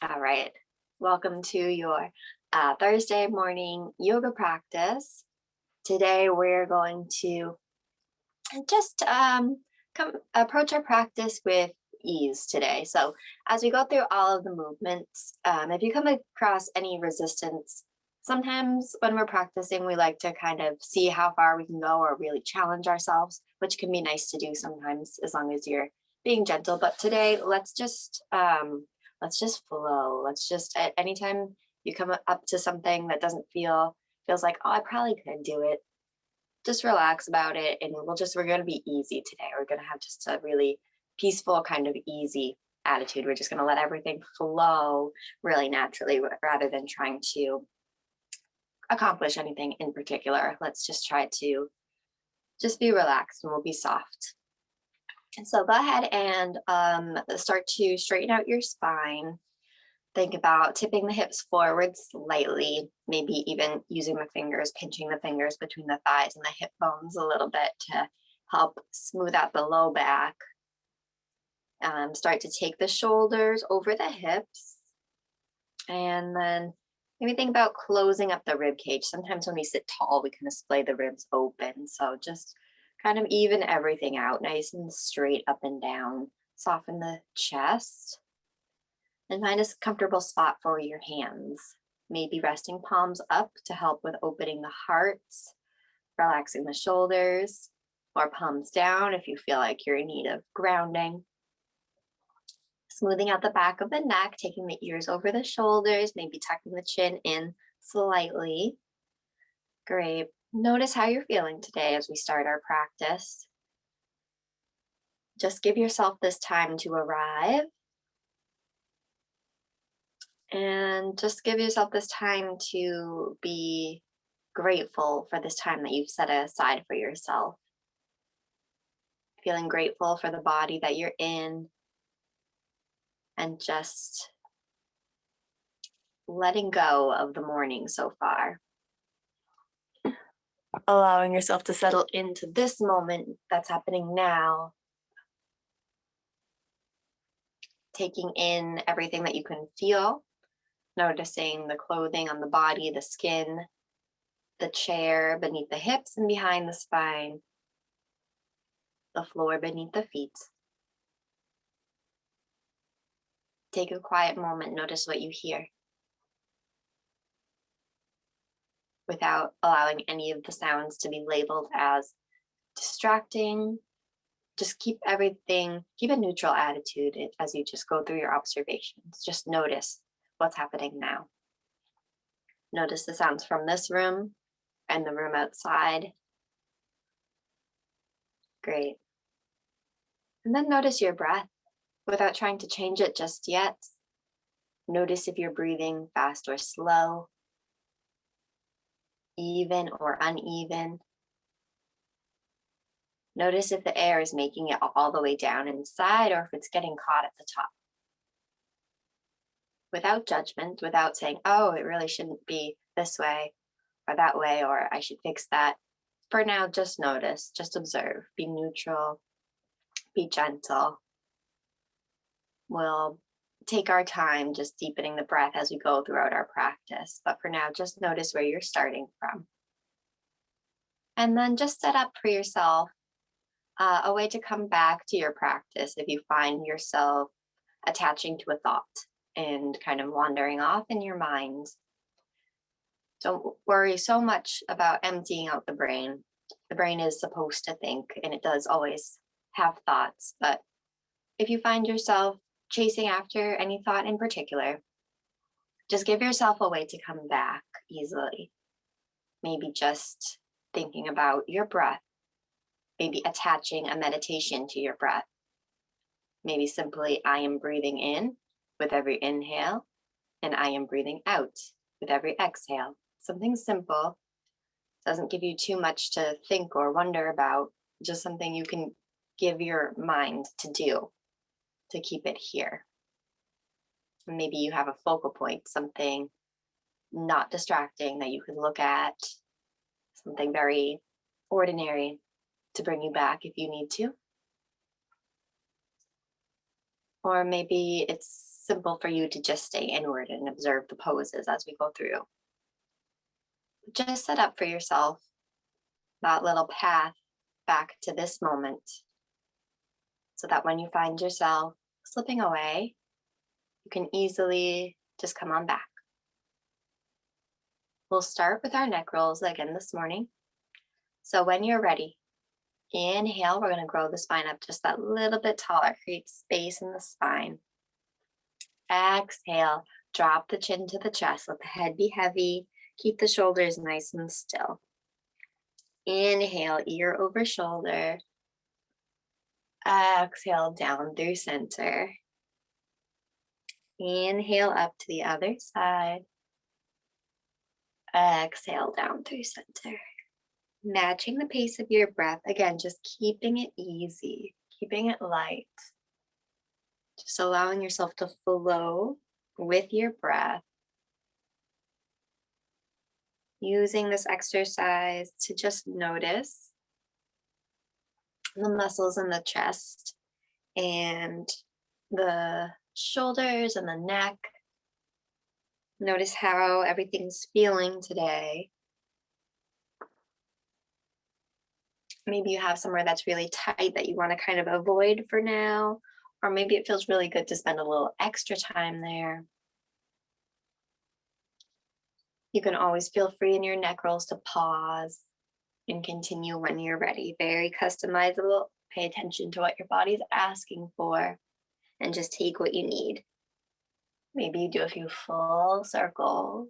All right. Welcome to your Thursday morning yoga practice. Today we're going to just come approach our practice with ease today. So as we go through all of the movements, if you come across any resistance, sometimes when we're practicing, we like to kind of see how far we can go or really challenge ourselves, which can be nice to do sometimes as long as you're being gentle. But today, let's just flow. Let's just anytime you come up to something that doesn't feels like, oh, I probably could do it, just relax about it, and we're going to be easy today. We're going to have just a really peaceful kind of easy attitude. We're just going to let everything flow really naturally rather than trying to accomplish anything in particular. Let's just try to just be relaxed, and we'll be soft. And so go ahead and start to straighten out your spine. Think about tipping the hips forward slightly, maybe even using the fingers, pinching the fingers between the thighs and the hip bones a little bit to help smooth out the low back. Start to take the shoulders over the hips. And then maybe think about closing up the rib cage. Sometimes when we sit tall, we kind of splay the ribs open. So just kind of even everything out, nice and straight up and down. Soften the chest. And find a comfortable spot for your hands. Maybe resting palms up to help with opening the heart, relaxing the shoulders, or palms down if you feel like you're in need of grounding. Smoothing out the back of the neck, taking the ears over the shoulders, maybe tucking the chin in slightly. Great. Notice how you're feeling today as we start our practice. Just give yourself this time to arrive. And just give yourself this time to be grateful for this time that you've set aside for yourself. Feeling grateful for the body that you're in, and just letting go of the morning so far. Allowing yourself to settle into this moment that's happening now. Taking in everything that you can feel. Noticing the clothing on the body, the skin, the chair beneath the hips and behind the spine, the floor beneath the feet. Take a quiet moment, notice what you hear. Without allowing any of the sounds to be labeled as distracting. Just keep a neutral attitude as you just go through your observations. Just notice what's happening now. Notice the sounds from this room and the room outside. Great. And then notice your breath without trying to change it just yet. Notice if you're breathing fast or slow, even or uneven. Notice if the air is making it all the way down inside or if it's getting caught at the top. Without judgment, without saying, oh, it really shouldn't be this way or that way, or I should fix that. For now, just notice, just observe, be neutral, be gentle. We'll take our time just deepening the breath as we go throughout our practice. But for now, just notice where you're starting from. And then just set up for yourself a way to come back to your practice if you find yourself attaching to a thought and kind of wandering off in your mind. Don't worry so much about emptying out the brain. The brain is supposed to think, and it does always have thoughts. But if you find yourself chasing after any thought in particular, just give yourself a way to come back easily. Maybe just thinking about your breath. Maybe attaching a meditation to your breath. Maybe simply, I am breathing in with every inhale, and I am breathing out with every exhale. Something simple, doesn't give you too much to think or wonder about, just something you can give your mind to do to keep it here. Maybe you have a focal point, something not distracting that you can look at, something very ordinary to bring you back if you need to. Or maybe it's simple for you to just stay inward and observe the poses as we go through. Just set up for yourself that little path back to this moment so that when you find yourself slipping away, you can easily just come on back. We'll start with our neck rolls again this morning. So when you're ready, inhale, we're going to grow the spine up just that little bit taller, create space in the spine. Exhale, drop the chin to the chest, let the head be heavy, keep the shoulders nice and still. Inhale, ear over shoulder. Exhale, down through center. Inhale up to the other side. Exhale, down through center. Matching the pace of your breath. Again, just keeping it easy, keeping it light. Just allowing yourself to flow with your breath. Using this exercise to just notice the muscles in the chest and the shoulders and the neck. Notice how everything's feeling today. Maybe you have somewhere that's really tight that you want to kind of avoid for now, or maybe it feels really good to spend a little extra time there. You can always feel free in your neck rolls to pause and continue when you're ready. Very customizable. Pay attention to what your body's asking for and just take what you need. Maybe you do a few full circles.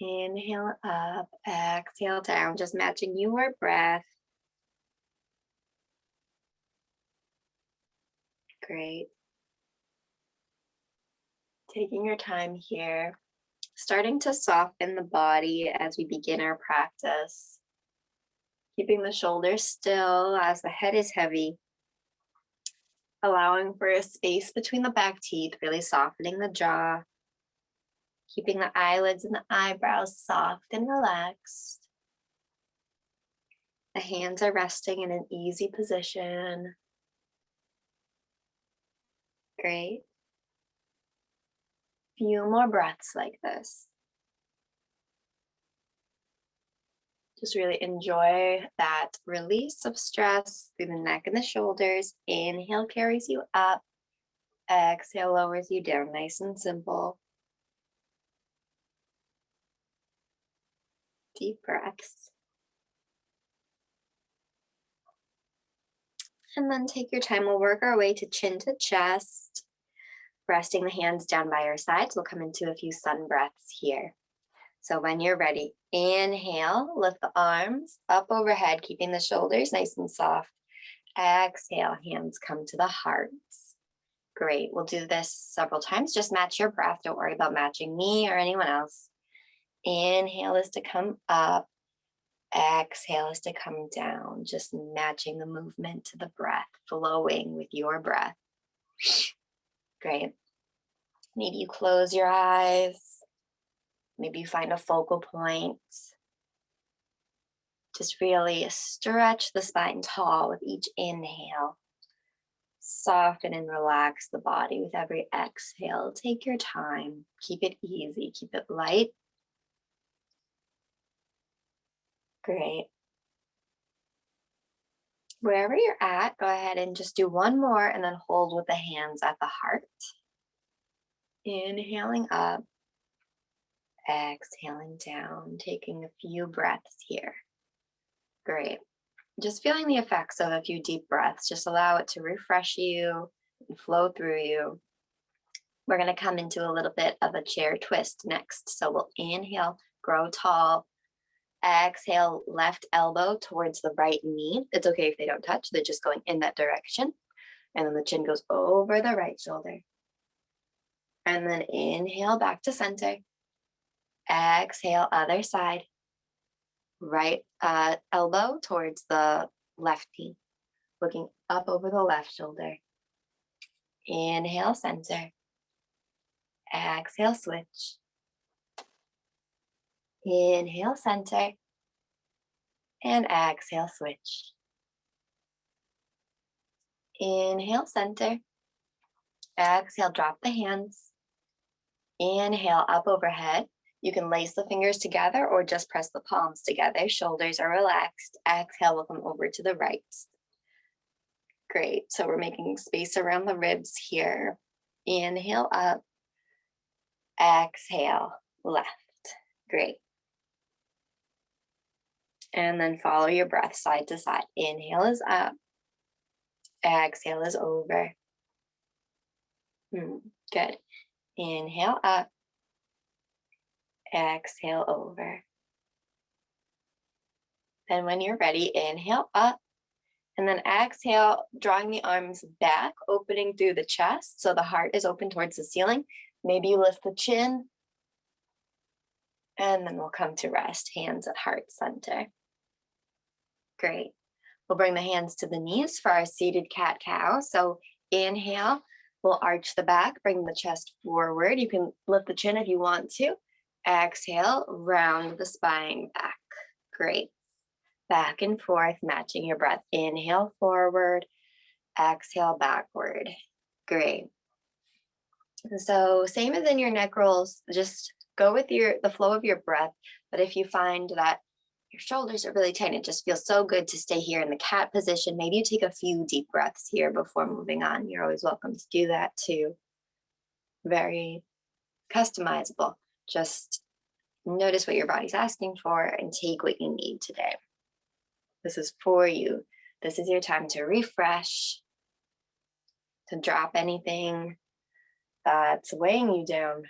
Inhale up, exhale down, just matching your breath. Great. Taking your time here, starting to soften the body as we begin our practice. Keeping the shoulders still as the head is heavy. Allowing for a space between the back teeth, really softening the jaw. Keeping the eyelids and the eyebrows soft and relaxed. The hands are resting in an easy position. Great. Few more breaths like this. Just really enjoy that release of stress through the neck and the shoulders. Inhale carries you up. Exhale lowers you down. Nice and simple. Deep breaths. And then take your time. We'll work our way to chin to chest. Resting the hands down by your sides. We'll come into a few sun breaths here. So when you're ready, inhale, lift the arms up overhead, keeping the shoulders nice and soft. Exhale, hands come to the hearts. Great. We'll do this several times. Just match your breath. Don't worry about matching me or anyone else. Inhale is to come up. Exhale is to come down. Just matching the movement to the breath, flowing with your breath. Great. Maybe you close your eyes. Maybe you find a focal point. Just really stretch the spine tall with each inhale. Soften and relax the body with every exhale. Take your time. Keep it easy. Keep it light. Great. Wherever you're at, go ahead and just do one more and then hold with the hands at the heart. Inhaling up. Exhaling down. Taking a few breaths here. Great. Just feeling the effects of a few deep breaths. Just allow it to refresh you and flow through you. We're going to come into a little bit of a chair twist next. So we'll inhale, grow tall. Exhale, left elbow towards the right knee. It's okay if they don't touch. They're just going in that direction. And then the chin goes over the right shoulder. And then inhale back to center. Exhale, other side. Right elbow towards the left knee, looking up over the left shoulder. Inhale, center. Exhale, switch. Inhale, center. And exhale, switch. Inhale, center. Exhale, drop the hands. Inhale, up overhead. You can lace the fingers together or just press the palms together. Shoulders are relaxed. Exhale, we'll come over to the right. Great. So we're making space around the ribs here. Inhale up. Exhale, left. Great. And then follow your breath side to side. Inhale is up. Exhale is over. Good. Inhale up. Exhale over. Then when you're ready, inhale up. And then exhale, drawing the arms back, opening through the chest. So the heart is open towards the ceiling. Maybe you lift the chin. And then we'll come to rest, hands at heart center. Great. We'll bring the hands to the knees for our seated cat-cow. So inhale, we'll arch the back, bring the chest forward. You can lift the chin if you want to. Exhale, round the spine back. Great. Back and forth, matching your breath. Inhale, forward. Exhale, backward. Great. So same as in your neck rolls, just go with the flow of your breath. But if you find that your shoulders are really tight, it just feels so good to stay here in the cat position. Maybe you take a few deep breaths here before moving on. You're always welcome to do that too. Very customizable. Just notice what your body's asking for and take what you need today. This is for you. This is your time to refresh, to drop anything that's weighing you down,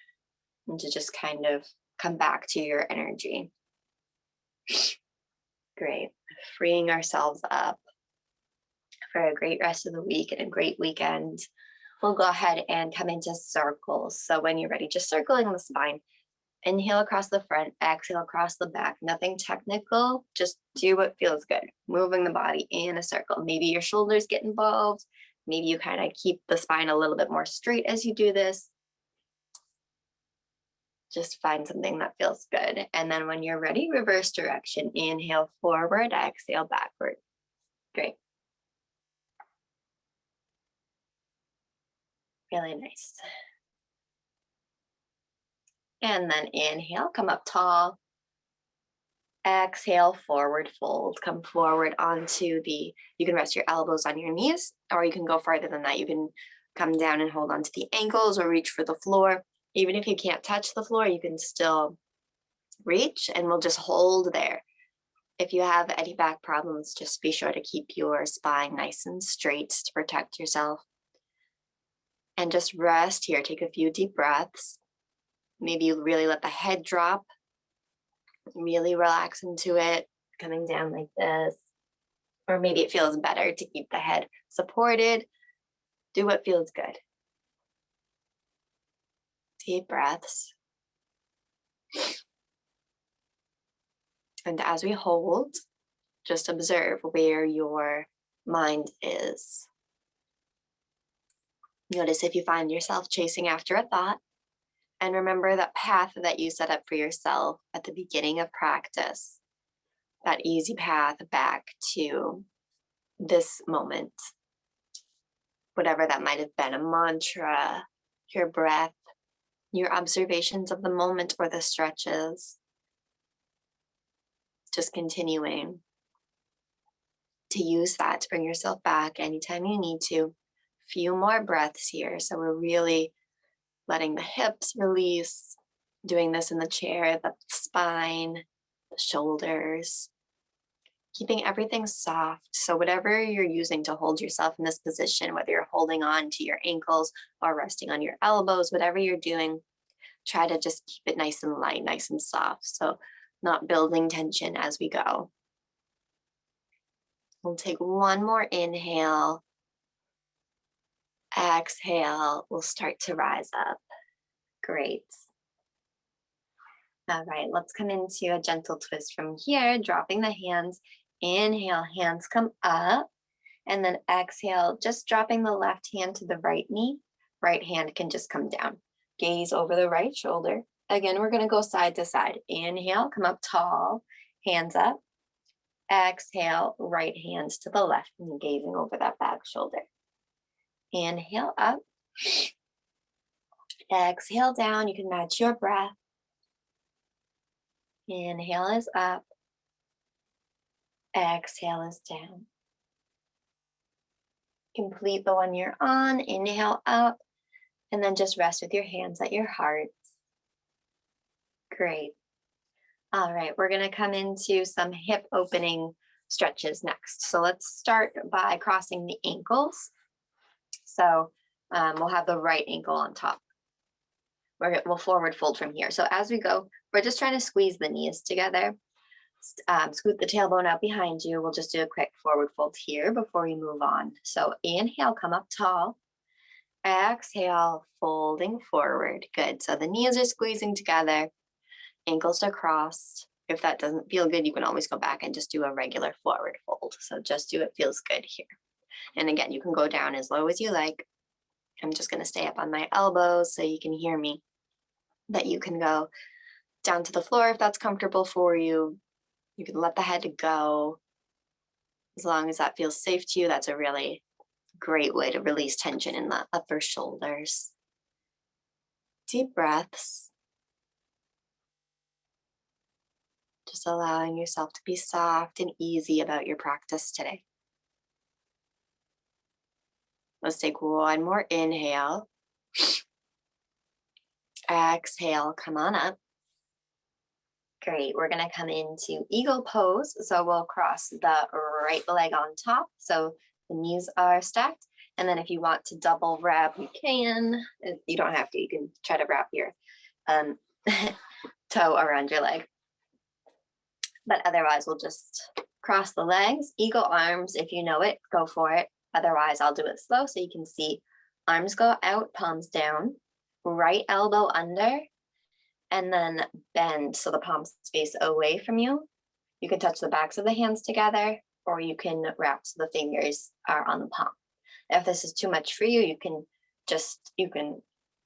and to just kind of come back to your energy. Great. Freeing ourselves up for a great rest of the week and a great weekend. We'll go ahead and come into circles. So when you're ready, just circling the spine. Inhale across the front, exhale across the back. Nothing technical, just do what feels good. Moving the body in a circle. Maybe your shoulders get involved. Maybe you kind of keep the spine a little bit more straight as you do this. Just find something that feels good. And then when you're ready, reverse direction. Inhale forward, exhale backward. Great. Really nice. And then inhale, come up tall. Exhale, forward fold. Come forward onto you can rest your elbows on your knees, or you can go farther than that. You can come down and hold onto the ankles or reach for the floor. Even if you can't touch the floor, you can still reach, and we'll just hold there. If you have any back problems, just be sure to keep your spine nice and straight to protect yourself. And just rest here. Take a few deep breaths. Maybe you really let the head drop. Really relax into it, coming down like this. Or maybe it feels better to keep the head supported. Do what feels good. Deep breaths. And as we hold, just observe where your mind is. Notice if you find yourself chasing after a thought. And remember that path that you set up for yourself at the beginning of practice. That easy path back to this moment. Whatever that might have been, a mantra, your breath, your observations of the moment or the stretches. Just continuing to use that to bring yourself back anytime you need to. Few more breaths here. So we're really letting the hips release, doing this in the chair, the spine, the shoulders, keeping everything soft. So whatever you're using to hold yourself in this position, whether you're holding on to your ankles or resting on your elbows, whatever you're doing, try to just keep it nice and light, nice and soft. So not building tension as we go. We'll take one more inhale. Exhale, we'll start to rise up. Great. All right, let's come into a gentle twist from here, dropping the hands. Inhale, hands come up. And then exhale, just dropping the left hand to the right knee. Right hand can just come down. Gaze over the right shoulder. Again, we're going to go side to side. Inhale, come up tall, hands up. Exhale, right hands to the left, and gazing over that back shoulder. Inhale up. Exhale down. You can match your breath. Inhale is up. Exhale is down. Complete the one you're on. Inhale up. And then just rest with your hands at your heart. Great. All right, we're going to come into some hip opening stretches next. So let's start by crossing the ankles. So we'll have the right ankle on top. We'll forward fold from here. So as we go, we're just trying to squeeze the knees together. Scoot the tailbone out behind you. We'll just do a quick forward fold here before we move on. So inhale, come up tall. Exhale, folding forward. Good. So the knees are squeezing together. Ankles are crossed. If that doesn't feel good, you can always go back and just do a regular forward fold. So just do it feels good here. And again, you can go down as low as you like. I'm just going to stay up on my elbows so you can hear me. But you can go down to the floor if that's comfortable for you. You can let the head go. As long as that feels safe to you, that's a really great way to release tension in the upper shoulders. Deep breaths. Just allowing yourself to be soft and easy about your practice today. Let's take one more inhale. Exhale, come on up. Great, we're gonna come into eagle pose. So we'll cross the right leg on top. So the knees are stacked. And then if you want to double wrap, you can. You don't have to, you can try to wrap your toe around your leg. But otherwise, we'll just cross the legs. Eagle arms, if you know it, go for it. Otherwise, I'll do it slow so you can see. Arms go out, palms down, right elbow under, and then bend so the palms face away from you. You can touch the backs of the hands together, or you can wrap so the fingers are on the palm. If this is too much for you, you can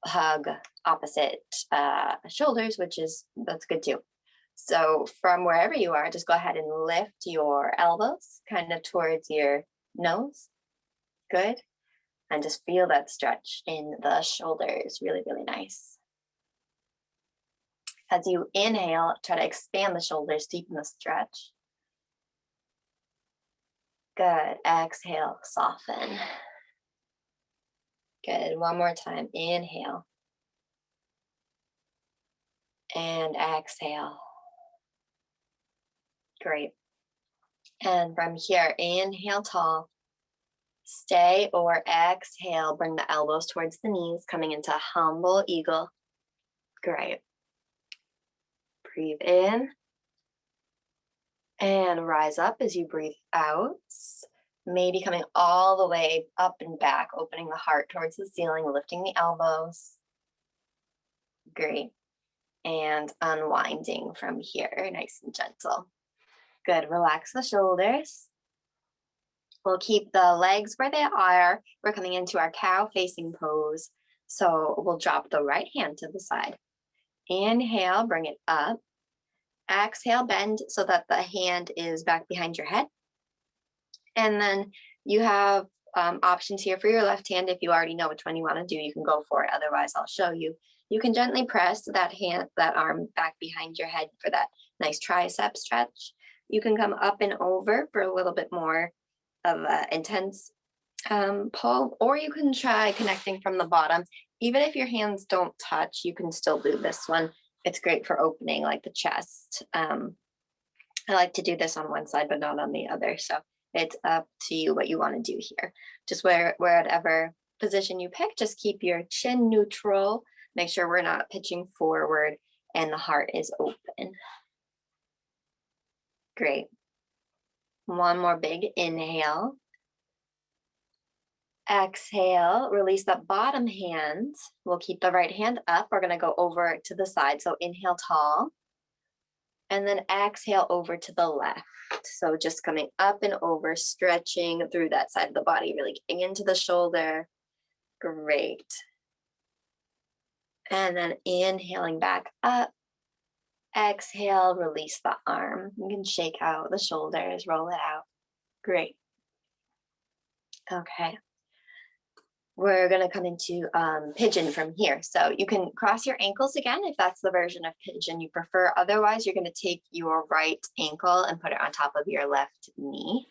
hug opposite shoulders, that's good too. So from wherever you are, just go ahead and lift your elbows kind of towards your nose. Good. And just feel that stretch in the shoulders. Really, really nice. As you inhale, try to expand the shoulders, deepen the stretch. Good. Exhale, soften. Good. One more time. Inhale. And exhale. Great. And from here, inhale tall. Stay or exhale. Bring the elbows towards the knees, coming into humble eagle. Great. Breathe in. And rise up as you breathe out. Maybe coming all the way up and back, opening the heart towards the ceiling, lifting the elbows. Great. And unwinding from here, nice and gentle. Good. Relax the shoulders. We'll keep the legs where they are. We're coming into our cow facing pose. So we'll drop the right hand to the side. Inhale, bring it up. Exhale, bend so that the hand is back behind your head. And then you have options here for your left hand. If you already know which one you want to do, you can go for it. Otherwise, I'll show you. You can gently press that arm back behind your head for that nice tricep stretch. You can come up and over for a little bit more of an intense pull, or you can try connecting from the bottom. Even if your hands don't touch, you can still do this one. It's great for opening like the chest. I like to do this on one side, but not on the other. So it's up to you what you want to do here. Just wherever position you pick, just keep your chin neutral. Make sure we're not pitching forward and the heart is open. Great. One more big inhale. Exhale, release the bottom hand. We'll keep the right hand up. We're going to go over to the side. So inhale tall. And then exhale over to the left. So just coming up and over, stretching through that side of the body, really getting into the shoulder. Great. And then inhaling back up. Exhale, release the arm. You can shake out the shoulders, roll it out. Great. Okay. we're going to come into pigeon from here. So you can cross your ankles again if that's the version of pigeon you prefer. Otherwise, you're going to take your right ankle and put it on top of your left knee.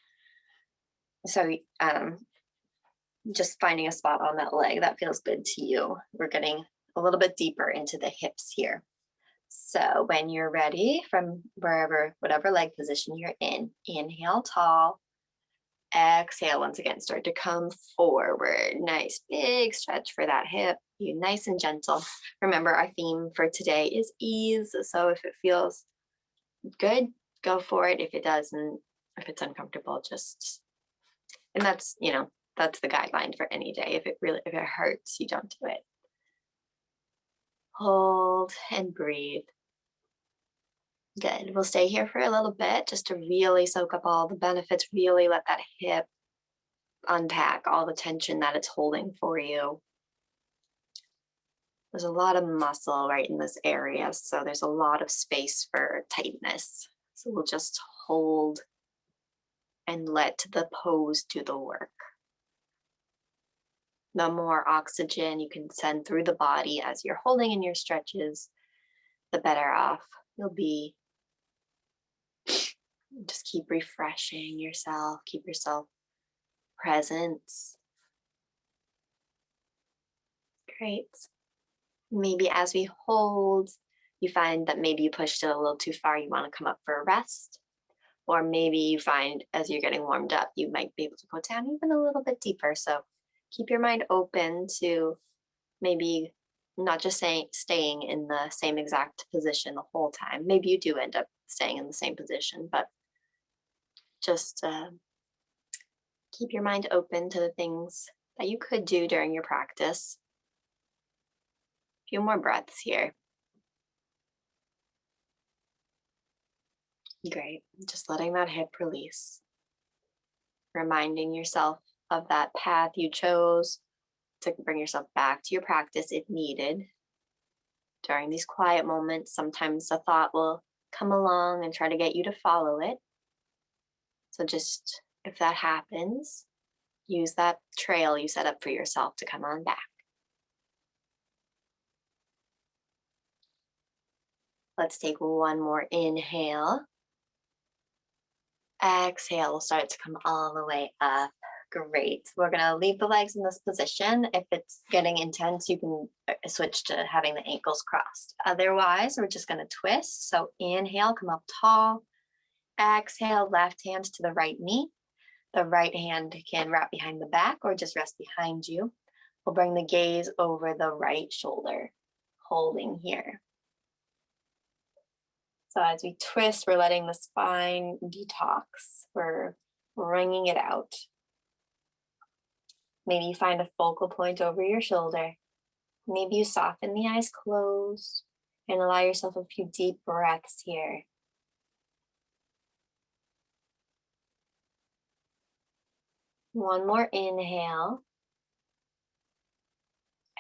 So just finding a spot on that leg that feels good to you. We're getting a little bit deeper into the hips here. So when you're ready, from wherever, whatever leg position you're in, inhale tall. Exhale, once again, start to come forward. Nice big stretch for that hip. You nice and gentle. Remember, our theme for today is ease. So if it feels good, go for it. If it doesn't, if it's uncomfortable, just, and that's, you know, that's the guideline for any day. If it hurts, you don't do it. Hold and breathe. Good. We'll stay here for a little bit just to really soak up all the benefits, really let that hip unpack all the tension that it's holding for you. There's a lot of muscle right in this area, so there's a lot of space for tightness. So we'll just hold and let the pose do the work. The more oxygen you can send through the body as you're holding in your stretches, the better off you'll be. Just keep refreshing yourself, keep yourself present. Great. Maybe as we hold, you find that maybe you pushed it a little too far, you want to come up for a rest. Or maybe you find as you're getting warmed up, you might be able to go down even a little bit deeper. So keep your mind open to maybe not just staying in the same exact position the whole time. Maybe you do end up staying in the same position, but just keep your mind open to the things that you could do during your practice. A few more breaths here. Great. Just letting that hip release. Reminding yourself of that path you chose to bring yourself back to your practice if needed. During these quiet moments, sometimes a thought will come along and try to get you to follow it. So just, if that happens, use that trail you set up for yourself to come on back. Let's take one more inhale. Exhale, we'll start to come all the way up. Great. We're going to leave the legs in this position. If it's getting intense, you can switch to having the ankles crossed. Otherwise, we're just going to twist. So inhale, come up tall. Exhale, left hand to the right knee. The right hand can wrap behind the back or just rest behind you. We'll bring the gaze over the right shoulder, holding here. So as we twist, we're letting the spine detox. We're wringing it out. Maybe you find a focal point over your shoulder. Maybe you soften the eyes closed and allow yourself a few deep breaths here. One more inhale.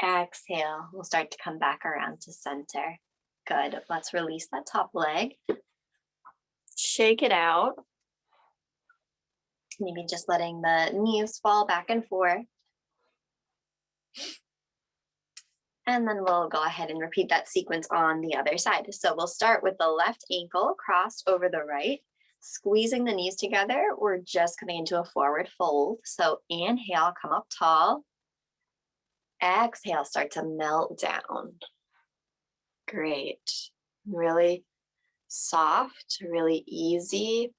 Exhale. We'll start to come back around to center. Good. Let's release that top leg. Shake it out. Maybe just letting the knees fall back and forth. And then we'll go ahead and repeat that sequence on the other side. So we'll start with the left ankle crossed over the right, squeezing the knees together. We're just coming into a forward fold. So inhale, come up tall. Exhale, start to melt down. Great. Really soft, really easy,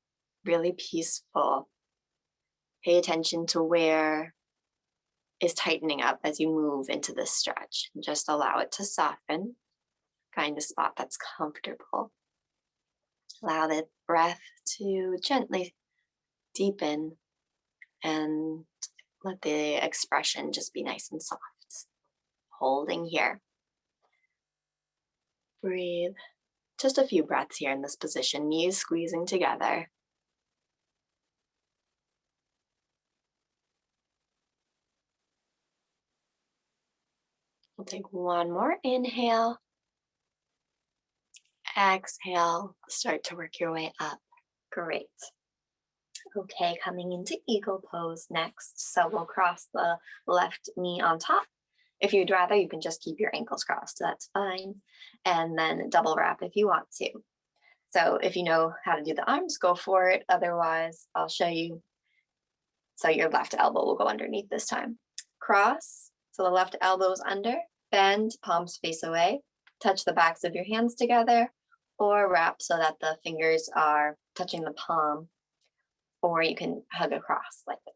really peaceful. Pay attention to where is tightening up as you move into this stretch. Just allow it to soften. Find a spot that's comfortable. Allow the breath to gently deepen and let the expression just be nice and soft. Holding here. Breathe. Just a few breaths here in this position, knees squeezing together. We'll take one more inhale. Exhale, start to work your way up. Great. Okay, coming into eagle pose next. So we'll cross the left knee on top. If you'd rather, you can just keep your ankles crossed. That's fine. And then double wrap if you want to. So if you know how to do the arms, go for it. Otherwise, I'll show you. So your left elbow will go underneath this time. Cross, so the left elbow is under, bend, palms face away, touch the backs of your hands together, or wrap so that the fingers are touching the palm, or you can hug across like this.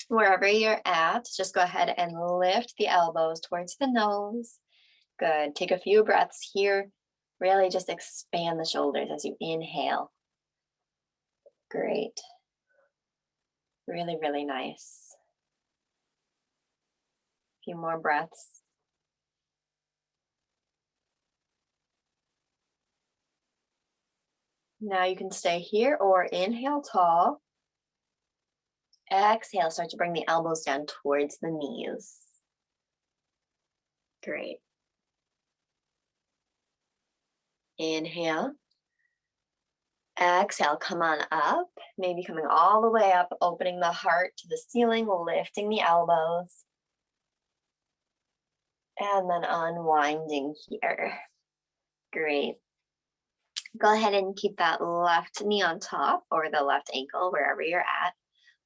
Wherever you're at, just go ahead and lift the elbows towards the nose. Good. Take a few breaths here. Really just expand the shoulders as you inhale. Great. Really, really nice. A few more breaths. Now you can stay here or inhale tall. Exhale, start to bring the elbows down towards the knees. Great. Inhale. Exhale, come on up. Maybe coming all the way up, opening the heart to the ceiling, lifting the elbows. And then unwinding here. Great. Go ahead and keep that left knee on top or the left ankle, wherever you're at.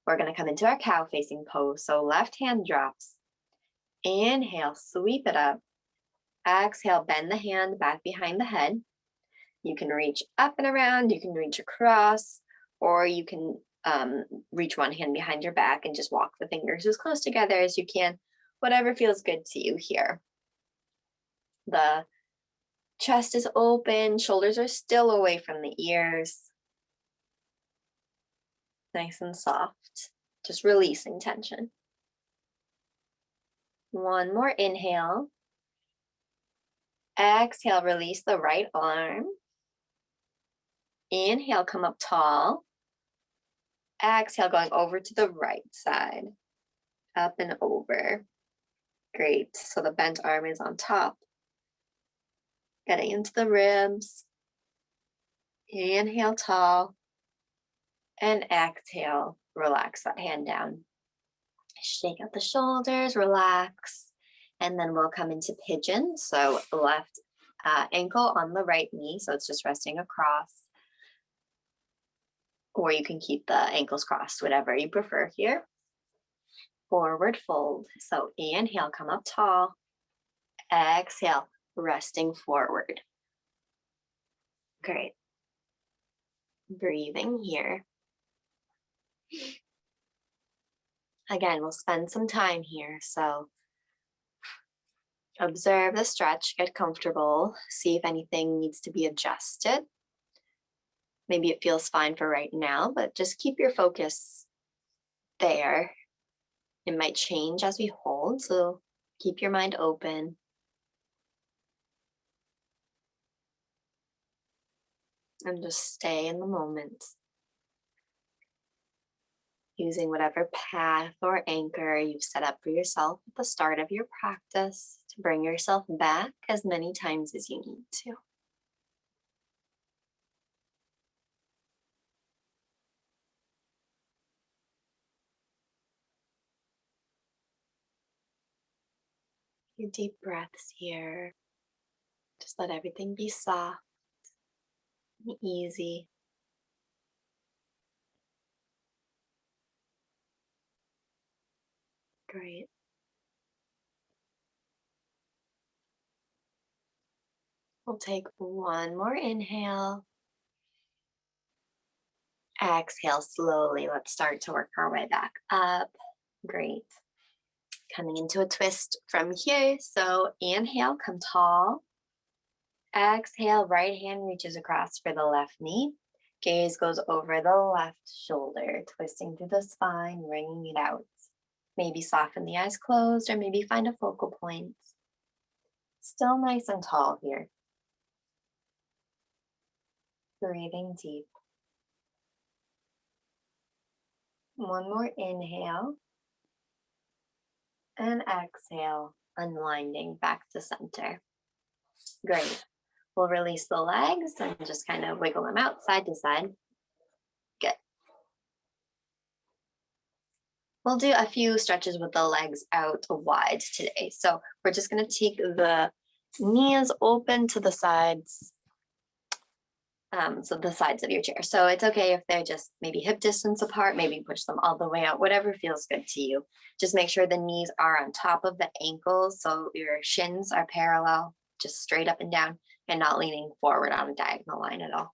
We're going to come into our cow facing pose. So left hand drops. Inhale, sweep it up. Exhale, bend the hand back behind the head. You can reach up and around, you can reach across, or you can reach one hand behind your back and just walk the fingers as close together as you can, whatever feels good to you here. The chest is open, shoulders are still away from the ears. Nice and soft, just releasing tension. One more inhale. Exhale, release the right arm. Inhale, come up tall. Exhale, going over to the right side. Up and over. Great. So the bent arm is on top. Getting into the ribs. Inhale, tall. And exhale, relax that hand down. Shake out the shoulders, relax. And then we'll come into pigeon. So left ankle on the right knee. So it's just resting across. Or you can keep the ankles crossed, whatever you prefer here. Forward fold. So inhale, come up tall. Exhale, resting forward. Great. Breathing here. Again, we'll spend some time here. So observe the stretch, get comfortable, see if anything needs to be adjusted. Maybe it feels fine for right now, but just keep your focus there. It might change as we hold, so keep your mind open. And just stay in the moment. Using whatever path or anchor you've set up for yourself at the start of your practice to bring yourself back as many times as you need to. Your deep breaths here. Just let everything be soft and easy. Great. We'll take one more inhale. Exhale slowly. Let's start to work our way back up. Great. Coming into a twist from here. So inhale, come tall. Exhale, right hand reaches across for the left knee. Gaze goes over the left shoulder, twisting through the spine, wringing it out. Maybe soften the eyes closed or maybe find a focal point. Still nice and tall here. Breathing deep. One more inhale. And exhale, unwinding back to center. Great. We'll release the legs and just kind of wiggle them out side to side. Good. We'll do a few stretches with the legs out wide today. So we're just going to take the knees open to the sides. So the sides of your chair. So it's okay if they're just maybe hip distance apart, maybe push them all the way out, whatever feels good to you. Just make sure the knees are on top of the ankles. So your shins are parallel, just straight up and down, and not leaning forward on a diagonal line at all.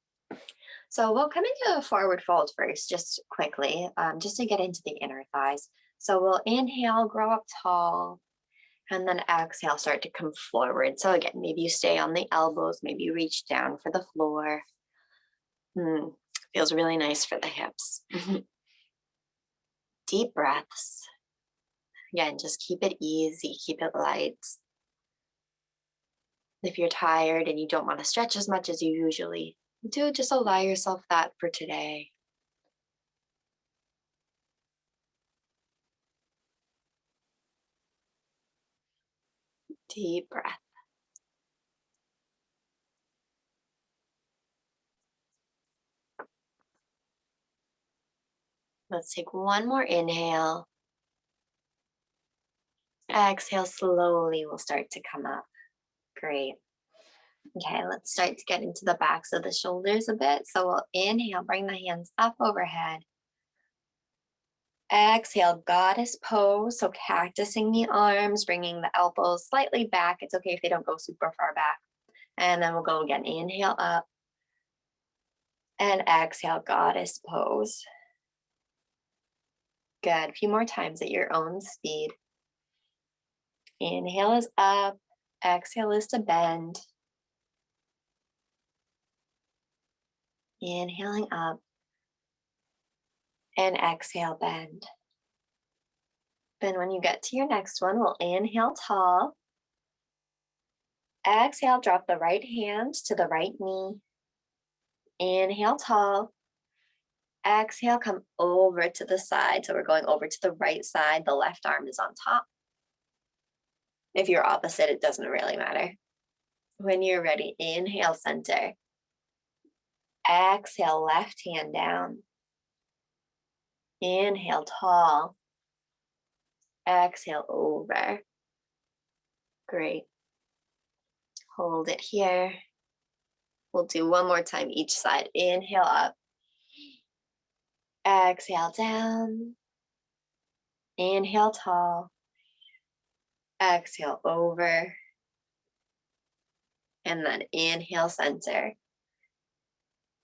So we'll come into a forward fold first, just quickly, just to get into the inner thighs. So we'll inhale, grow up tall, and then exhale, start to come forward. So again, maybe you stay on the elbows, maybe you reach down for the floor. Feels really nice for the hips. Deep breaths. Again, just keep it easy, keep it light. If you're tired and you don't want to stretch as much as you usually do, just allow yourself that for today. Deep breath. Let's take one more inhale. Exhale slowly, we'll start to come up. Great. Okay, let's start to get into the backs of the shoulders a bit. So we'll inhale, bring the hands up overhead. Exhale, goddess pose. So cactusing the arms, bringing the elbows slightly back. It's okay if they don't go super far back. And then we'll go again. Inhale up. And exhale, goddess pose. Good. A few more times at your own speed. Inhale is up. Exhale is to bend. Inhaling up. And exhale, bend. Then when you get to your next one, we'll inhale tall. Exhale, drop the right hand to the right knee. Inhale tall. Exhale, come over to the side. So we're going over to the right side. The left arm is on top. If you're opposite, it doesn't really matter. When you're ready, inhale center. Exhale, left hand down. Inhale tall. Exhale over. Great. Hold it here. We'll do one more time each side. Inhale up. Exhale down. Inhale tall. Exhale over. And then inhale center.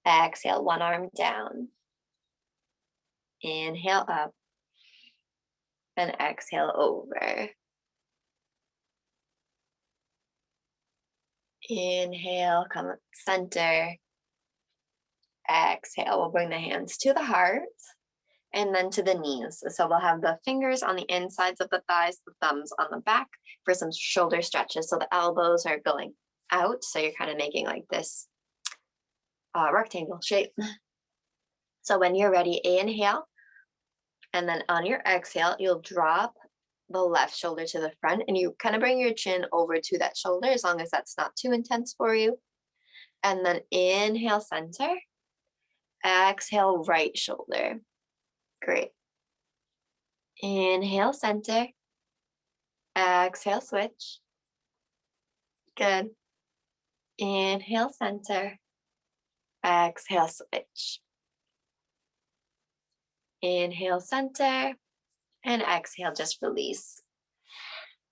Exhale, one arm down. Inhale up. And exhale over. Inhale, come center. Exhale, we'll bring the hands to the heart and then to the knees. So we'll have the fingers on the insides of the thighs, the thumbs on the back for some shoulder stretches. So the elbows are going out. So you're kind of making like this rectangle shape. So when you're ready, inhale. And then on your exhale, you'll drop the left shoulder to the front and you kind of bring your chin over to that shoulder as long as that's not too intense for you. And then inhale center. Exhale right shoulder. Great. Inhale center. Exhale switch. Good. Inhale center. Exhale switch. Inhale center. And exhale, just release.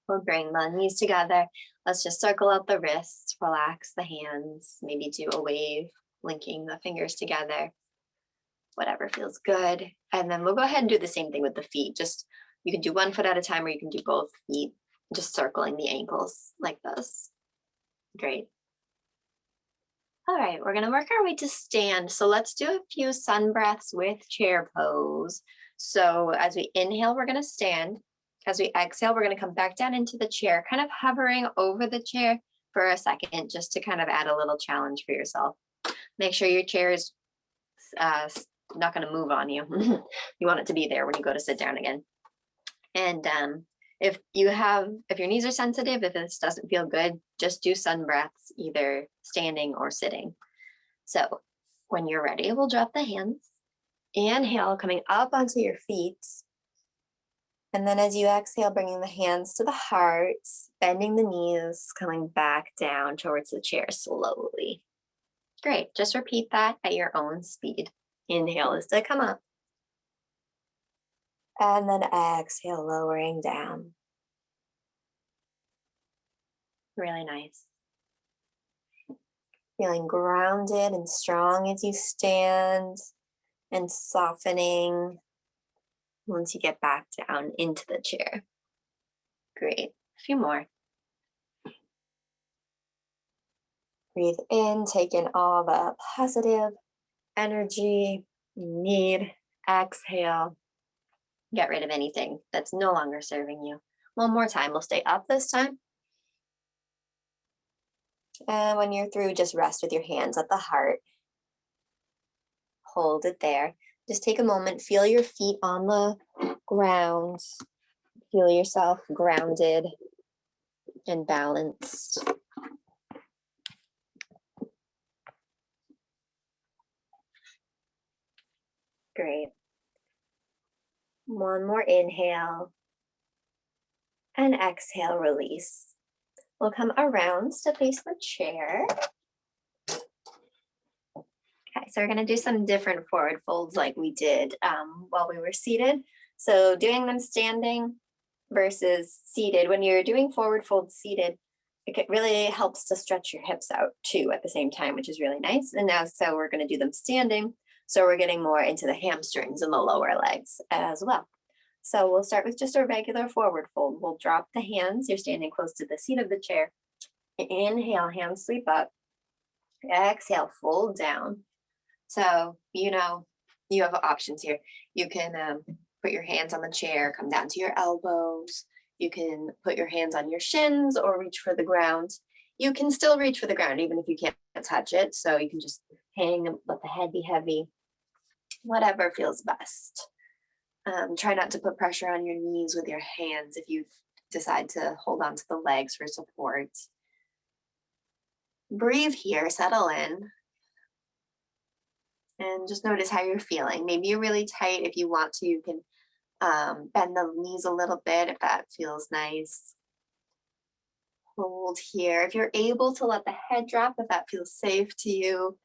We'll bring the knees together. Let's just circle out the wrists, relax the hands, maybe do a wave, linking the fingers together, whatever feels good. And then we'll go ahead and do the same thing with the feet. Just, you can do one foot at a time or you can do both feet, just circling the ankles like this. Great. All right, we're gonna work our way to stand. So let's do a few sun breaths with chair pose. So as we inhale, we're gonna stand. As we exhale, we're gonna come back down into the chair, kind of hovering over the chair for a second, just to kind of add a little challenge for yourself. Make sure your chair is not gonna move on you. You want it to be there when you go to sit down again. And if your knees are sensitive, if this doesn't feel good, just do sun breaths, either standing or sitting. So when you're ready, we'll drop the hands. Inhale, coming up onto your feet. And then as you exhale, bringing the hands to the heart, bending the knees, coming back down towards the chair slowly. Great, just repeat that at your own speed. Inhale is to come up. And then exhale, lowering down. Really nice. Feeling grounded and strong as you stand, and softening once you get back down into the chair. Great. A few more. Breathe in, take in all the positive energy you need. Exhale. Get rid of anything that's no longer serving you. One more time. We'll stay up this time. And when you're through, just rest with your hands at the heart. Hold it there. Just take a moment, feel your feet on the ground. Feel yourself grounded and balanced. Great. One more inhale. And exhale, release. We'll come around to face the chair. Okay, so we're going to do some different forward folds like we did while we were seated. So doing them standing versus seated. When you're doing forward folds seated, it really helps to stretch your hips out too at the same time, which is really nice. And now, so we're going to do them standing. So we're getting more into the hamstrings and the lower legs as well. So we'll start with just a regular forward fold. We'll drop the hands. You're standing close to the seat of the chair. Inhale, hands sweep up. Exhale, fold down. So, you have options here. You can put your hands on the chair, come down to your elbows. You can put your hands on your shins or reach for the ground. You can still reach for the ground even if you can't touch it. So you can just hang, let the head be heavy, whatever feels best. Try not to put pressure on your knees with your hands if you decide to hold on to the legs for support. Breathe here, settle in. And just notice how you're feeling. Maybe you're really tight. If you want to, you can bend the knees a little bit if that feels nice. Hold here. If you're able to let the head drop, if that feels safe to you,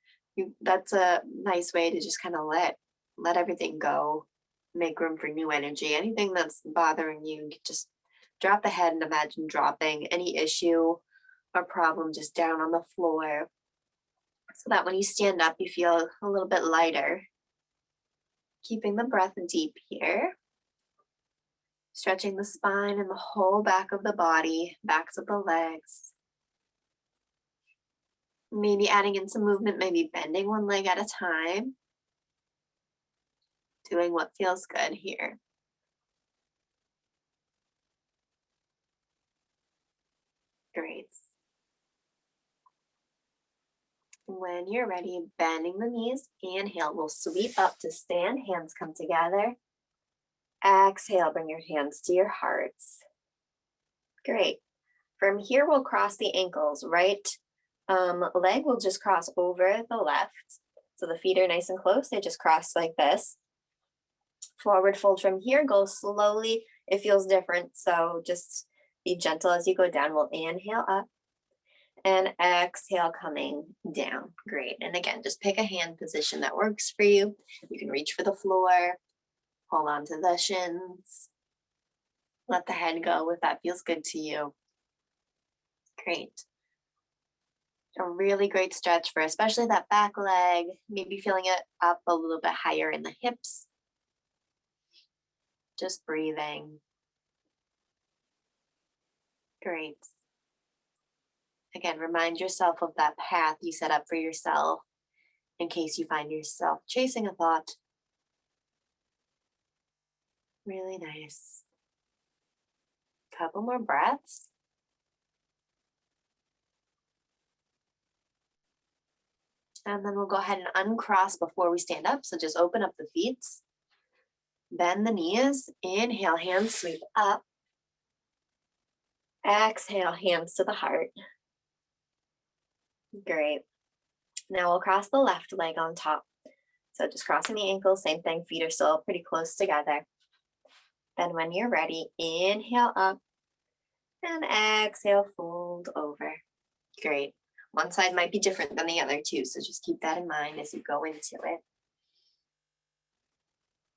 that's a nice way to just kind of let everything go. Make room for new energy. Anything that's bothering you, just drop the head and imagine dropping any issue or problem just down on the floor, so that when you stand up, you feel a little bit lighter. Keeping the breath deep here. Stretching the spine and the whole back of the body, backs of the legs. Maybe adding in some movement, maybe bending one leg at a time. Doing what feels good here. Great. When you're ready, bending the knees, inhale, we'll sweep up to stand, hands come together. Exhale, bring your hands to your hearts. Great. From here, we'll cross the ankles. Right leg will just cross over the left. So the feet are nice and close. They just cross like this. Forward fold from here, go slowly. It feels different, so just be gentle as you go down. We'll inhale up and exhale, coming down. Great. And again, just pick a hand position that works for you. You can reach for the floor, hold on to the shins, let the head go if that feels good to you. Great. A really great stretch for especially that back leg, maybe feeling it up a little bit higher in the hips. Just breathing. Great. Again, remind yourself of that path you set up for yourself in case you find yourself chasing a thought. Really nice. Couple more breaths. And then we'll go ahead and uncross before we stand up. So just open up the feet. Bend the knees. Inhale, hands sweep up. Exhale, hands to the heart. Great. Now we'll cross the left leg on top. So just crossing the ankles, same thing. Feet are still pretty close together. Then when you're ready, inhale up and exhale, fold over. Great. One side might be different than the other too, so just keep that in mind as you go into it.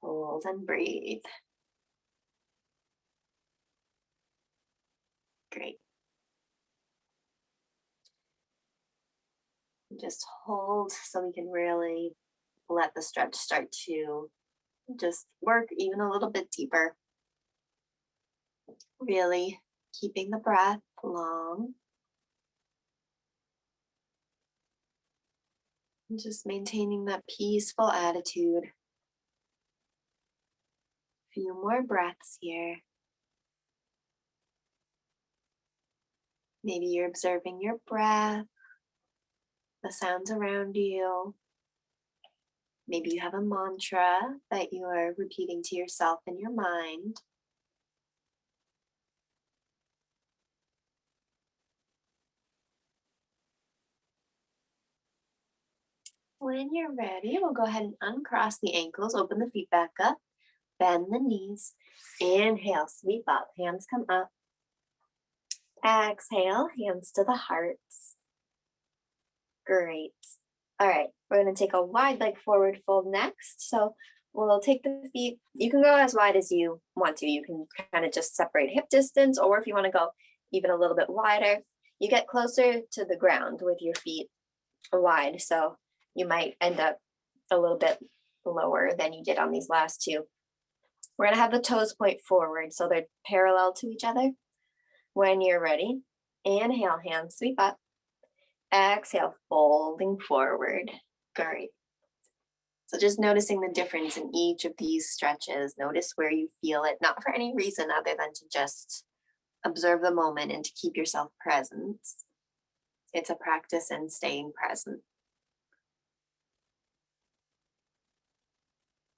Hold and breathe. Great. Just hold so we can really let the stretch start to just work even a little bit deeper. Really keeping the breath long. And just maintaining that peaceful attitude. A few more breaths here. Maybe you're observing your breath, the sounds around you. Maybe you have a mantra that you are repeating to yourself in your mind. When you're ready, we'll go ahead and uncross the ankles, open the feet back up, bend the knees. Inhale, sweep up, hands come up. Exhale, hands to the hearts. Great. All right, we're going to take a wide leg forward fold next. So we'll take the feet. You can go as wide as you want to. You can kind of just separate hip distance, or if you want to go even a little bit wider, you get closer to the ground with your feet wide. So you might end up a little bit lower than you did on these last two. We're going to have the toes point forward so they're parallel to each other. When you're ready, inhale, hands sweep up. Exhale, folding forward. Great. So just noticing the difference in each of these stretches. Notice where you feel it, not for any reason other than to just observe the moment and to keep yourself present. It's a practice in staying present.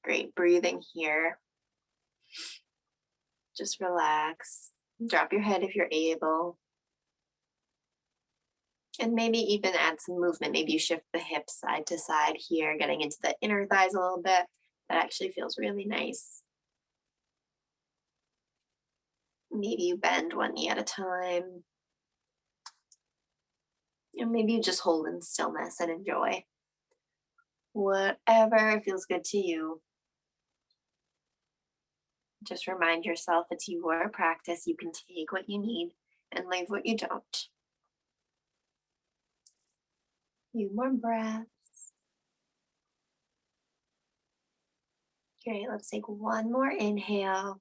Great, breathing here. Just relax. Drop your head if you're able. And maybe even add some movement. Maybe you shift the hips side to side here, getting into the inner thighs a little bit. That actually feels really nice. Maybe you bend one knee at a time. And maybe you just hold in stillness and enjoy. Whatever feels good to you. Just remind yourself it's your practice. You can take what you need and leave what you don't. Few more breaths. Great, let's take one more inhale.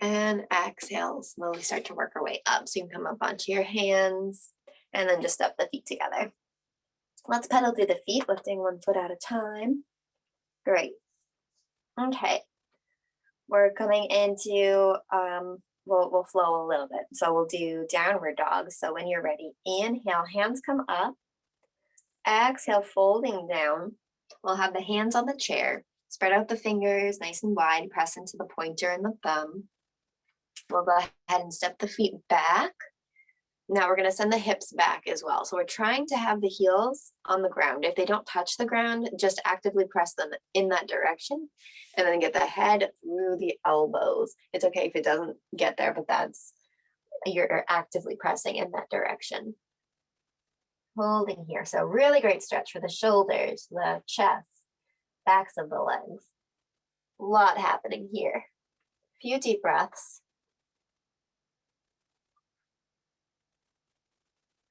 And exhale, slowly start to work our way up. So you can come up onto your hands and then just step the feet together. Let's pedal through the feet, lifting one foot at a time. Great. Okay. We're coming into, we'll flow a little bit. So we'll do downward dog. So when you're ready, inhale, hands come up. Exhale, folding down. We'll have the hands on the chair. Spread out the fingers nice and wide. Press into the pointer and the thumb. We'll go ahead and step the feet back. Now we're going to send the hips back as well. So we're trying to have the heels on the ground. If they don't touch the ground, just actively press them in that direction and then get the head through the elbows. It's okay if it doesn't get there, but you're actively pressing in that direction. Holding here. So really great stretch for the shoulders, the chest, backs of the legs. A lot happening here. A few deep breaths.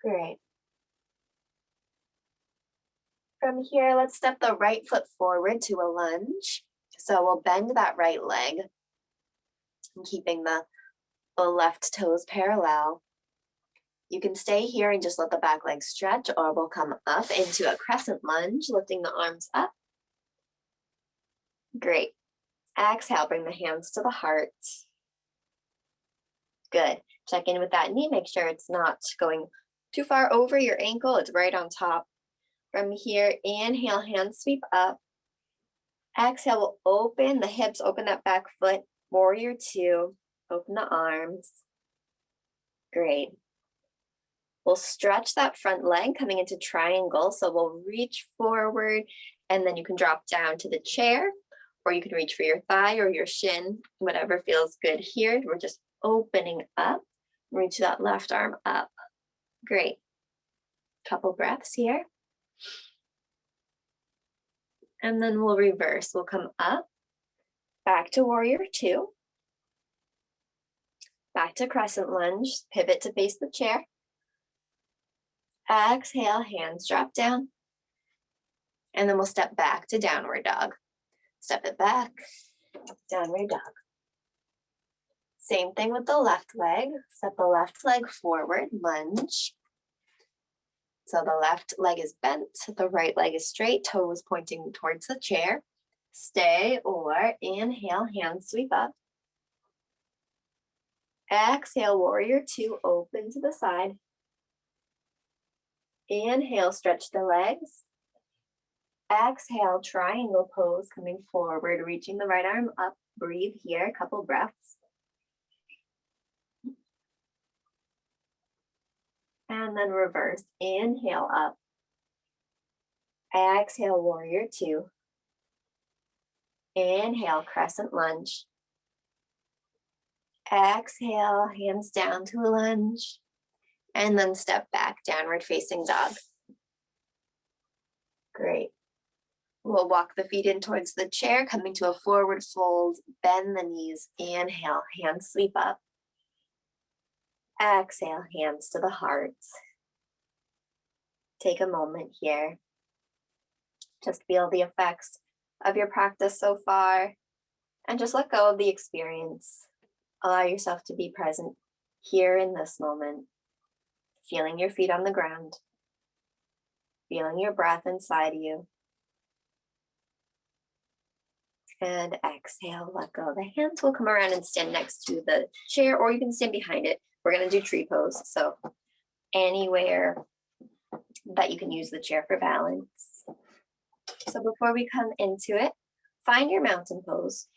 Great. From here, let's step the right foot forward to a lunge. So we'll bend that right leg, keeping the left toes parallel. You can stay here and just let the back leg stretch, or we'll come up into a crescent lunge, lifting the arms up. Great. Exhale, bring the hands to the heart. Good. Check in with that knee. Make sure it's not going too far over your ankle. It's right on top. From here, inhale, hands sweep up. Exhale, we'll open the hips, open that back foot. Warrior two. Open the arms. Great. We'll stretch that front leg coming into triangle. So we'll reach forward and then you can drop down to the chair, or you can reach for your thigh or your shin, whatever feels good here. We're just opening up. Reach that left arm up. Great. Couple breaths here. And then we'll reverse. We'll come up, back to warrior two, back to crescent lunge, pivot to face the chair. Exhale, hands drop down. And then we'll step back to downward dog. Step it back, downward dog. Same thing with the left leg. Step the left leg forward, lunge. So the left leg is bent, the right leg is straight, toes pointing towards the chair. Stay or inhale, hands sweep up. Exhale, warrior two, open to the side. Inhale, stretch the legs. Exhale, triangle pose, coming forward, reaching the right arm up. Breathe here, a couple breaths. And then reverse, inhale up. Exhale, warrior two. Inhale, crescent lunge. Exhale, hands down to a lunge. And then step back, downward facing dog. Great. We'll walk the feet in towards the chair, coming to a forward fold, bend the knees, inhale, hands sweep up. Exhale, hands to the heart. Take a moment here. Just feel the effects of your practice so far and just let go of the experience. Allow yourself to be present here in this moment, feeling your feet on the ground, feeling your breath inside you. And exhale, let go. The hands will come around and stand next to the chair, or you can stand behind it. We're going to do tree pose. So anywhere that you can use the chair for balance. So before we come into it, find your mountain pose.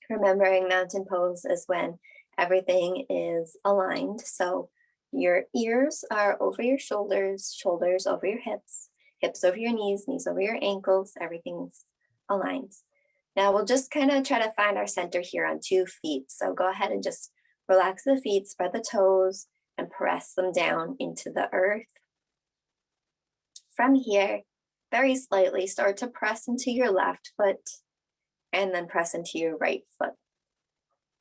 Remembering mountain pose is when everything is aligned. So your ears are over your shoulders, shoulders over your hips, hips over your knees, knees over your ankles, everything's aligned. Now we'll just kind of try to find our center here on 2 feet. So go ahead and just relax the feet, spread the toes, and press them down into the earth. From here, very slightly, start to press into your left foot and then press into your right foot.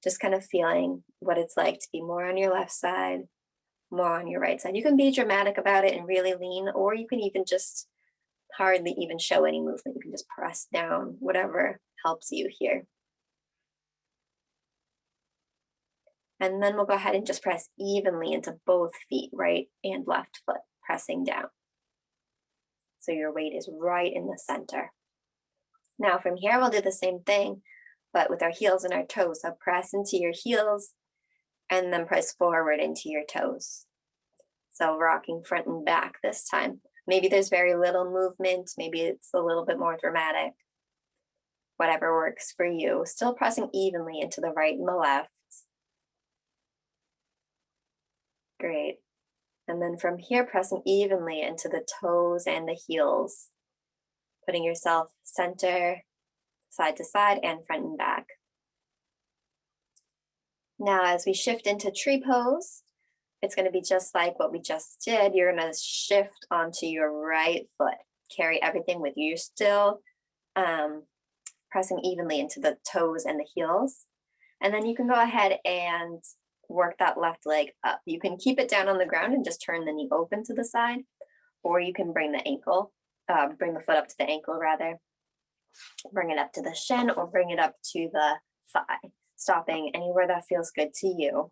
Just kind of feeling what it's like to be more on your left side, more on your right side. You can be dramatic about it and really lean, or you can even just hardly even show any movement. You can just press down, whatever helps you here. And then we'll go ahead and just press evenly into both feet, right and left foot, pressing down. So your weight is right in the center. Now from here, we'll do the same thing, but with our heels and our toes. So press into your heels and then press forward into your toes. So rocking front and back this time. Maybe there's very little movement. Maybe it's a little bit more dramatic. Whatever works for you. Still pressing evenly into the right and the left. Great. And then from here, pressing evenly into the toes and the heels. Putting yourself center, side to side, and front and back. Now, as we shift into tree pose, it's going to be just like what we just did. You're going to shift onto your right foot. Carry everything with you. You're still pressing evenly into the toes and the heels. And then you can go ahead and work that left leg up. You can keep it down on the ground and just turn the knee open to the side, or you can bring the ankle, bring the foot up to the ankle rather, bring it up to the shin, or bring it up to the thigh, stopping anywhere that feels good to you.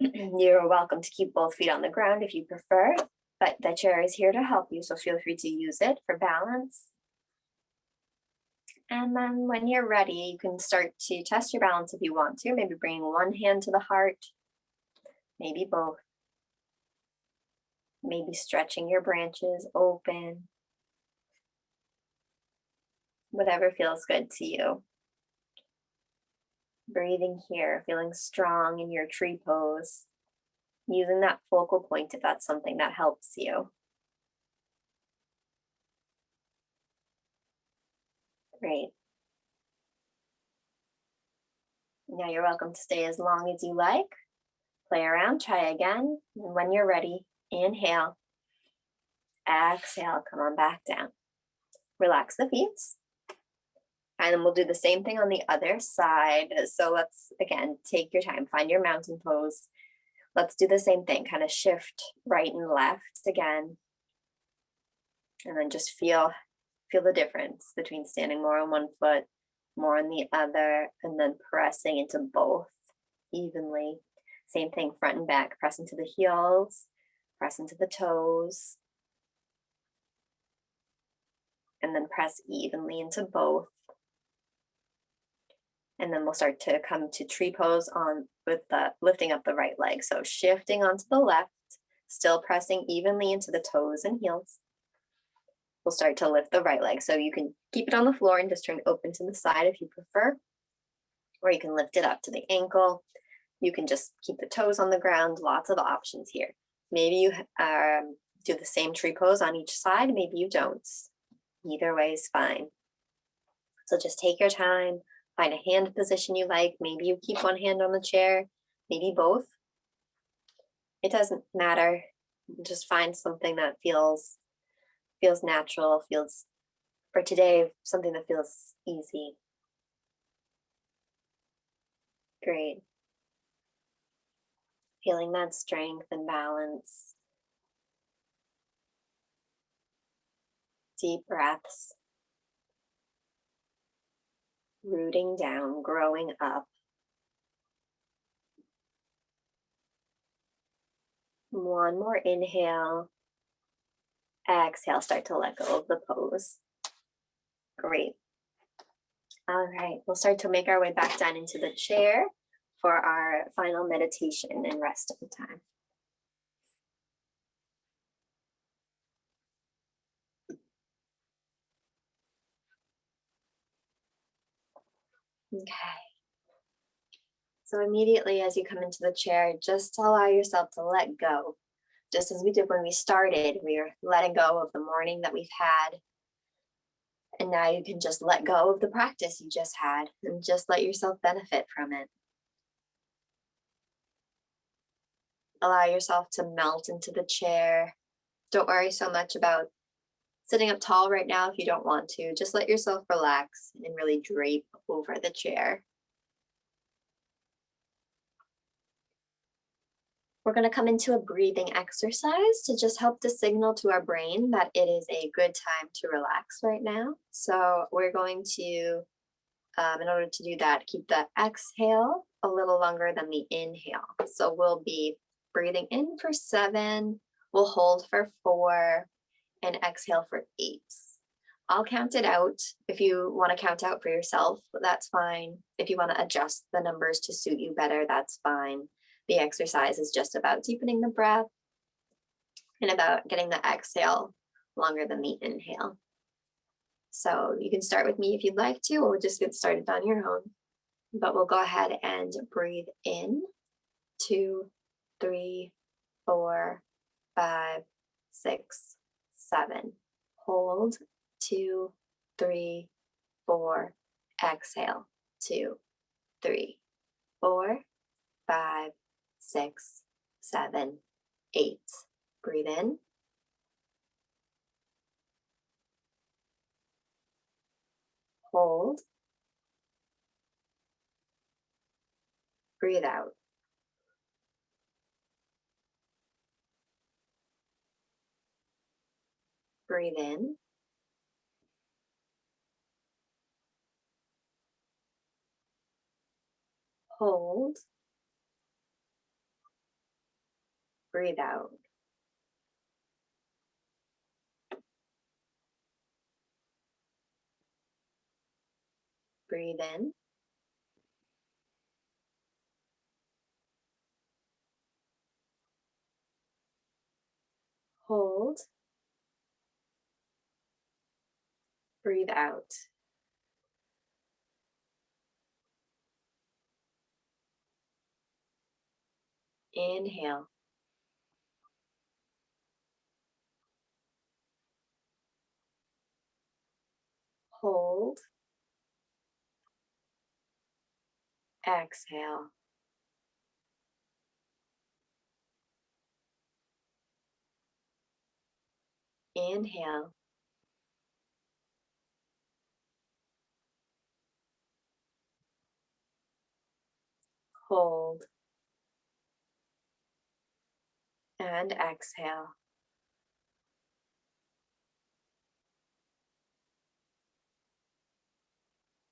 You're welcome to keep both feet on the ground if you prefer, but the chair is here to help you, so feel free to use it for balance. And then when you're ready, you can start to test your balance if you want to, maybe bringing one hand to the heart, maybe both. Maybe stretching your branches open. Whatever feels good to you. Breathing here, feeling strong in your tree pose. Using that focal point if that's something that helps you. Great. Now you're welcome to stay as long as you like. Play around, try again. And when you're ready, inhale, exhale, come on back down. Relax the feet. And then we'll do the same thing on the other side. So let's, again, take your time, find your mountain pose. Let's do the same thing, kind of shift right and left again. And then just feel the difference between standing more on one foot, more on the other, and then pressing into both evenly. Same thing, front and back, press into the heels, press into the toes, and then press evenly into both. And then we'll start to come to tree pose on with the lifting up the right leg. So shifting onto the left, still pressing evenly into the toes and heels. We'll start to lift the right leg. So you can keep it on the floor and just turn open to the side if you prefer, or you can lift it up to the ankle. You can just keep the toes on the ground. Lots of options here. Maybe you do the same tree pose on each side. Maybe you don't. Either way is fine. So just take your time. Find a hand position you like. Maybe you keep one hand on the chair, maybe both. It doesn't matter. Just find something that feels natural, feels, for today, something that feels easy. Great. Feeling that strength and balance. Deep breaths. Rooting down, growing up. One more inhale. Exhale, start to let go of the pose. Great. All right, we'll start to make our way back down into the chair for our final meditation and resting time. Okay. So immediately as you come into the chair, just allow yourself to let go. Just as we did when we started, we are letting go of the morning that we've had. And now you can just let go of the practice you just had and just let yourself benefit from it. Allow yourself to melt into the chair. Don't worry so much about sitting up tall right now if you don't want to. Just let yourself relax and really drape over the chair. We're going to come into a breathing exercise to just help to signal to our brain that it is a good time to relax right now. So we're going to, in order to do that, keep the exhale a little longer than the inhale. So we'll be breathing in for 7, we'll hold for 4, and exhale for 8. I'll count it out. If you want to count out for yourself, that's fine. If you want to adjust the numbers to suit you better, that's fine. The exercise is just about deepening the breath and about getting the exhale longer than the inhale. So you can start with me if you'd like to, or just get started on your own. But we'll go ahead and breathe in. 2, 3, 4, 5, 6, 7. Hold. 2, 3, 4. Exhale. 2, 3, 4, 5, 6, 7, 8. Breathe in. Hold. Breathe out. Breathe in. Hold. Breathe out. Breathe in. Hold. Breathe out. Inhale. Hold. Exhale. Inhale. Hold. And exhale.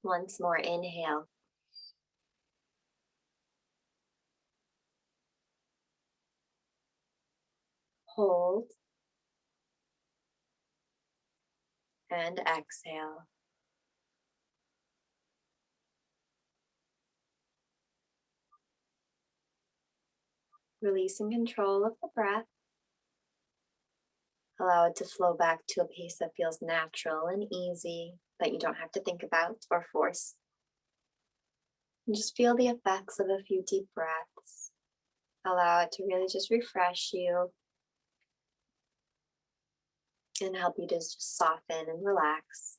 Once more, inhale. Hold. And exhale. Releasing control of the breath. Allow it to flow back to a pace that feels natural and easy, that you don't have to think about or force. And just feel the effects of a few deep breaths. Allow it to really just refresh you and help you to just soften and relax.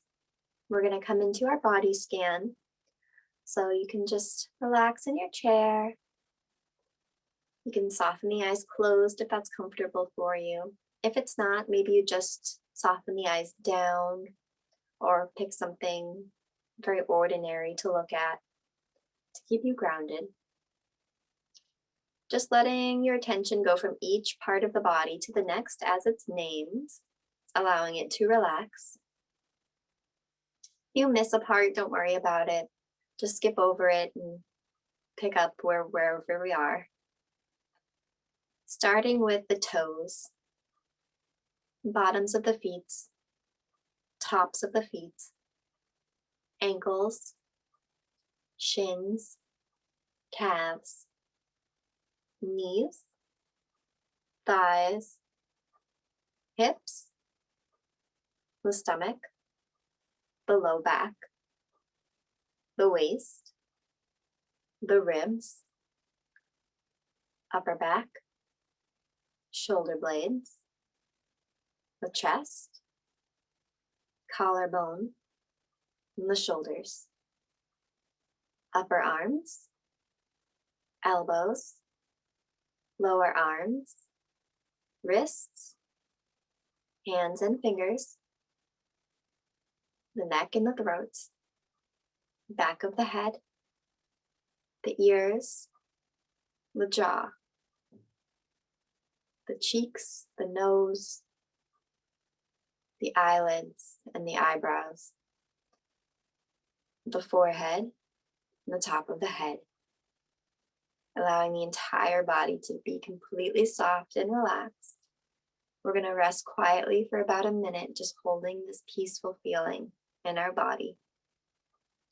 We're going to come into our body scan. So you can just relax in your chair. You can soften the eyes closed if that's comfortable for you. If it's not, maybe you just soften the eyes down or pick something very ordinary to look at to keep you grounded. Just letting your attention go from each part of the body to the next as it's named, allowing it to relax. If you miss a part, don't worry about it. Just skip over it and pick up wherever we are. Starting with the toes, bottoms of the feet, tops of the feet, ankles, shins, calves, knees, thighs, hips, the stomach, the low back, the waist, the ribs, upper back, shoulder blades, the chest, collarbone, and the shoulders, upper arms, elbows, lower arms, wrists, hands and fingers, the neck and the throat, back of the head, the ears, the jaw, the cheeks, the nose, the eyelids and the eyebrows, the forehead, and the top of the head, allowing the entire body to be completely soft and relaxed. We're going to rest quietly for about a minute, just holding this peaceful feeling in our body.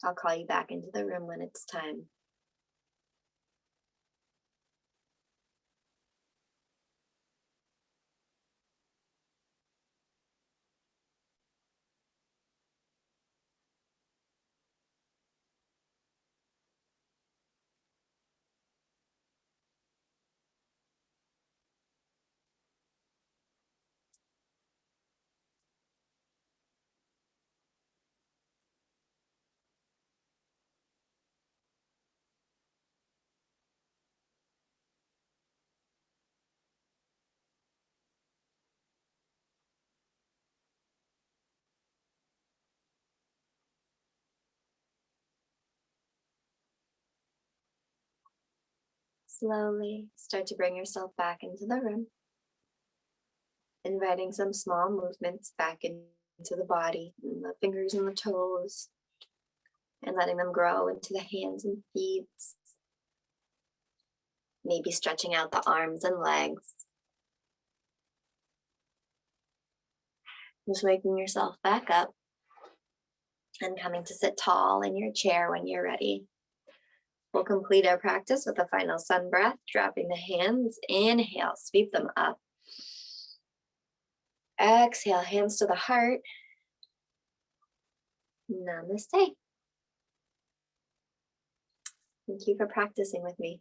I'll call you back into the room when it's time. Slowly start to bring yourself back into the room, inviting some small movements back into the body, and the fingers and the toes, and letting them grow into the hands and feet. Maybe stretching out the arms and legs. Just waking yourself back up and coming to sit tall in your chair when you're ready. We'll complete our practice with a final sun breath, dropping the hands. Inhale, sweep them up. Exhale, hands to the heart. Namaste. Thank you for practicing with me.